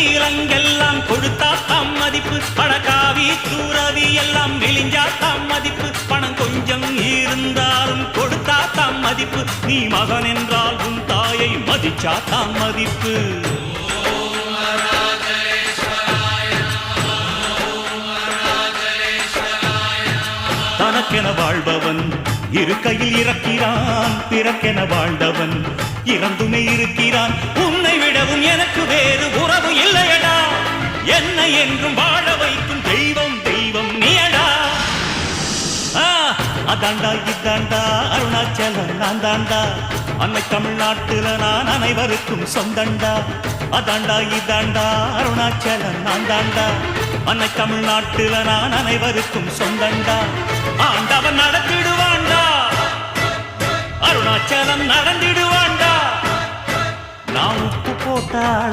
நீலங்கெல்லாம் கொடுத்தா தாம் மதிப்பு, பணக்காவி தூரவி எல்லாம் மெலிஞ்சா தாம் மதிப்பு, பணம் கொஞ்சம் இருந்தாலும் கொடுத்தா தாம் மதிப்பு, நீ மகன் என்றால் உன் தாயை மதிச்சா தாம் மதிப்பு. தனக்கென வாழ்பவன் இருக்கையில் இறக்கிறான், பிறக்கென வாழ்ந்தவன் இறந்துமே இருக்கிறான். உன்னை விடவும் எனக்கு வேறு உறவு இல்லையடா, என்னை என்றும் வாழ வைக்கும் தெய்வம் தெய்வம் நீயடா. அதாண்டா இதாண்டா அருணாச்சலம் நான் தாண்டா, அன்னை தமிழ்நாட்டுல நான் அனைவருக்கும் சொந்தண்டா. அதாண்டா இதாண்டா அருணாச்சலம் நான் தாண்டா, அன்னை தமிழ்நாட்டுல நான் அனைவருக்கும் சொந்தண்டா. ஆண்டவன் நடத்திடுவாண்டா, அருணாச்சலம் நடந்திடுவாண்டா. நான் உப்பு போட்டாள